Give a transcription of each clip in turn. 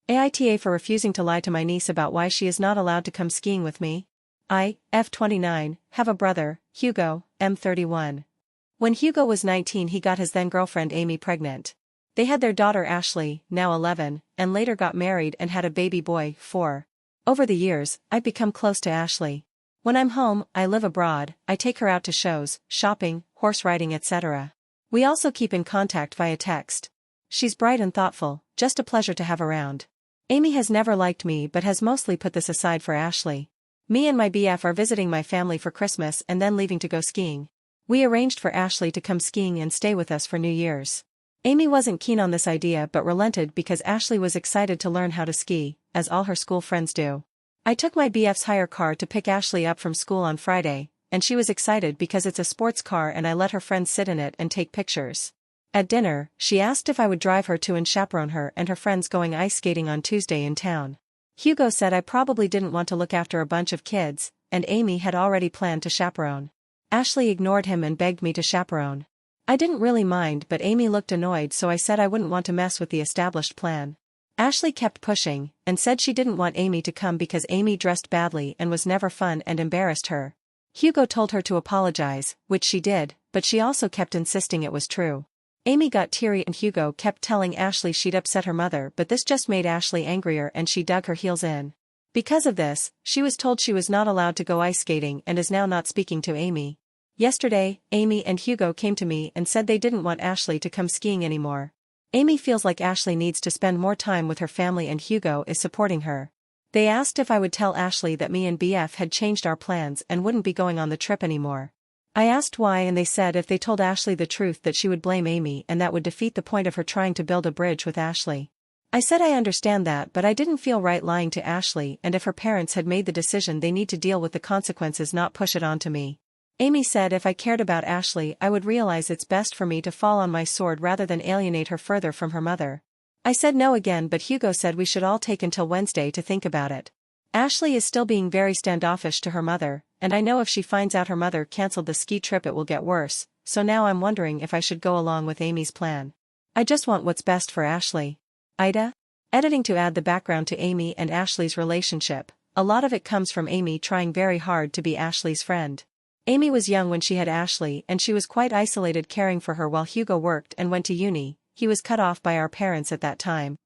AITA for refusing to lie to my niece about why she is not allowed to come skiing with me. I, F29, have a brother, Hugo, M31. When Hugo was 19 he got his then-girlfriend Amy pregnant. They had their daughter Ashley, now 11, and later got married and had a baby boy, 4. Over the years, I've become close to Ashley. When I'm home, I live abroad, I take her out to shows, shopping, horse riding etc. We also keep in contact via text. She's bright and thoughtful, just a pleasure to have around. Amy has never liked me but has mostly put this aside for Ashley. Me and my BF are visiting my family for Christmas and then leaving to go skiing. We arranged for Ashley to come skiing and stay with us for New Year's. Amy wasn't keen on this idea but relented because Ashley was excited to learn how to ski, as all her school friends do. I took my BF's hire car to pick Ashley up from school on Friday, and she was excited because it's a sports car and I let her friends sit in it and take pictures. At dinner, she asked if I would drive her to and chaperone her and her friends going ice skating on Tuesday in town. Hugo said I probably didn't want to look after a bunch of kids, and Amy had already planned to chaperone. Ashley ignored him and begged me to chaperone. I didn't really mind but Amy looked annoyed so I said I wouldn't want to mess with the established plan. Ashley kept pushing, and said she didn't want Amy to come because Amy dressed badly and was never fun and embarrassed her. Hugo told her to apologize, which she did, but she also kept insisting it was true. Amy got teary and Hugo kept telling Ashley she'd upset her mother but this just made Ashley angrier and she dug her heels in. Because of this, she was told she was not allowed to go ice skating and is now not speaking to Amy. Yesterday, Amy and Hugo came to me and said they didn't want Ashley to come skiing anymore. Amy feels like Ashley needs to spend more time with her family and Hugo is supporting her. They asked if I would tell Ashley that me and BF had changed our plans and wouldn't be going on the trip anymore. I asked why and they said if they told Ashley the truth that she would blame Amy and that would defeat the point of her trying to build a bridge with Ashley. I said I understand that but I didn't feel right lying to Ashley and if her parents had made the decision they need to deal with the consequences not push it on to me. Amy said if I cared about Ashley I would realize it's best for me to fall on my sword rather than alienate her further from her mother. I said no again but Hugo said we should all take until Wednesday to think about it. Ashley is still being very standoffish to her mother, and I know if she finds out her mother cancelled the ski trip it will get worse, so now I'm wondering if I should go along with Amy's plan. I just want what's best for Ashley. AITA? Editing to add the background to Amy and Ashley's relationship, a lot of it comes from Amy trying very hard to be Ashley's friend. Amy was young when she had Ashley and she was quite isolated caring for her while Hugo worked and went to uni, he was cut off by our parents at that time.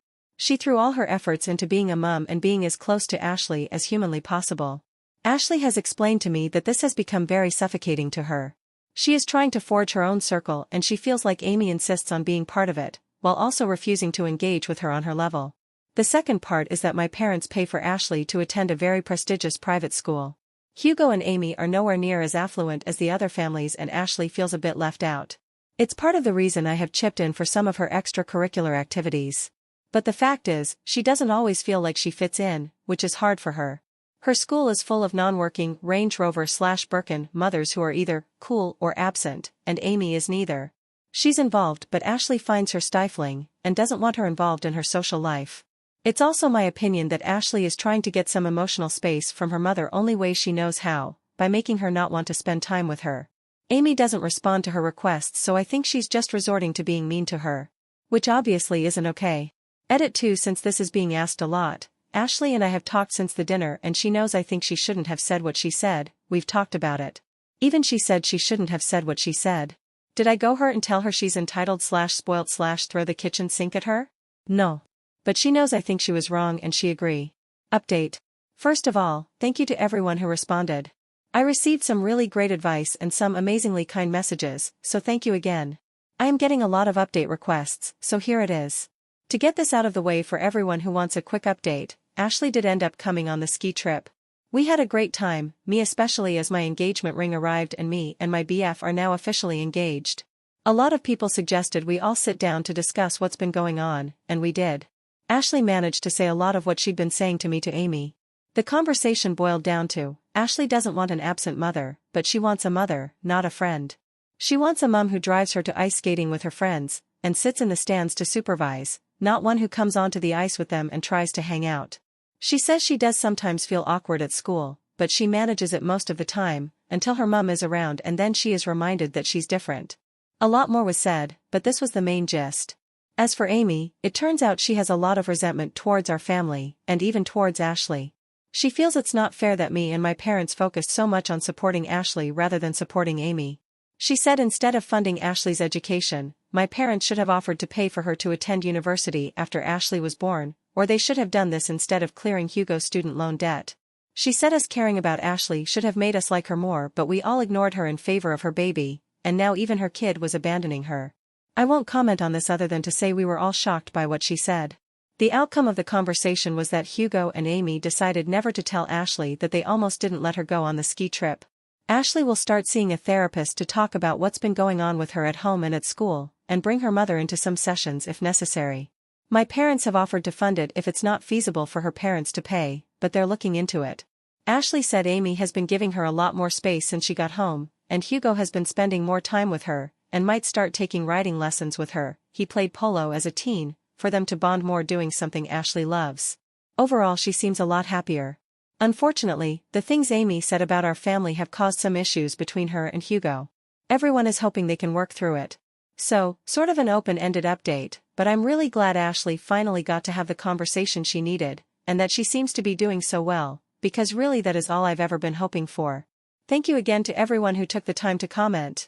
She threw all her efforts into being a mum and being as close to Ashley as humanly possible. Ashley has explained to me that this has become very suffocating to her. She is trying to forge her own circle and she feels like Amy insists on being part of it, while also refusing to engage with her on her level. The second part is that my parents pay for Ashley to attend a very prestigious private school. Hugo and Amy are nowhere near as affluent as the other families and Ashley feels a bit left out. It's part of the reason I have chipped in for some of her extracurricular activities. But the fact is, she doesn't always feel like she fits in, which is hard for her. Her school is full of non-working Range Rover/Birkin mothers who are either cool or absent, and Amy is neither. She's involved but Ashley finds her stifling, and doesn't want her involved in her social life. It's also my opinion that Ashley is trying to get some emotional space from her mother only way she knows how, by making her not want to spend time with her. Amy doesn't respond to her requests so I think she's just resorting to being mean to her. Which obviously isn't okay. Edit 2 Since this is being asked a lot, Ashley and I have talked since the dinner and she knows I think she shouldn't have said what she said, we've talked about it. Even she said she shouldn't have said what she said. Did I go her and tell her she's entitled/spoilt/throw the kitchen sink at her? No. But she knows I think she was wrong and she agree. Update. First of all, thank you to everyone who responded. I received some really great advice and some amazingly kind messages, so thank you again. I am getting a lot of update requests, so here it is. To get this out of the way for everyone who wants a quick update, Ashley did end up coming on the ski trip. We had a great time, me especially as my engagement ring arrived and me and my BF are now officially engaged. A lot of people suggested we all sit down to discuss what's been going on, and we did. Ashley managed to say a lot of what she'd been saying to me to Amy. The conversation boiled down to, Ashley doesn't want an absent mother, but she wants a mother, not a friend. She wants a mum who drives her to ice skating with her friends, and sits in the stands to supervise, not one who comes onto the ice with them and tries to hang out. She says she does sometimes feel awkward at school, but she manages it most of the time, until her mum is around and then she is reminded that she's different. A lot more was said, but this was the main gist. As for Amy, it turns out she has a lot of resentment towards our family, and even towards Ashley. She feels it's not fair that me and my parents focused so much on supporting Ashley rather than supporting Amy. She said instead of funding Ashley's education, my parents should have offered to pay for her to attend university after Ashley was born, or they should have done this instead of clearing Hugo's student loan debt. She said us caring about Ashley should have made us like her more, but we all ignored her in favor of her baby, and now even her kid was abandoning her. I won't comment on this other than to say we were all shocked by what she said. The outcome of the conversation was that Hugo and Amy decided never to tell Ashley that they almost didn't let her go on the ski trip. Ashley will start seeing a therapist to talk about what's been going on with her at home and at school, and bring her mother into some sessions if necessary. My parents have offered to fund it if it's not feasible for her parents to pay, but they're looking into it. Ashley said Amy has been giving her a lot more space since she got home, and Hugo has been spending more time with her, and might start taking riding lessons with her. He played polo as a teen, for them to bond more doing something Ashley loves. Overall, she seems a lot happier. Unfortunately, the things Amy said about our family have caused some issues between her and Hugo. Everyone is hoping they can work through it. So, sort of an open-ended update, but I'm really glad Ashley finally got to have the conversation she needed, and that she seems to be doing so well, because really that is all I've ever been hoping for. Thank you again to everyone who took the time to comment.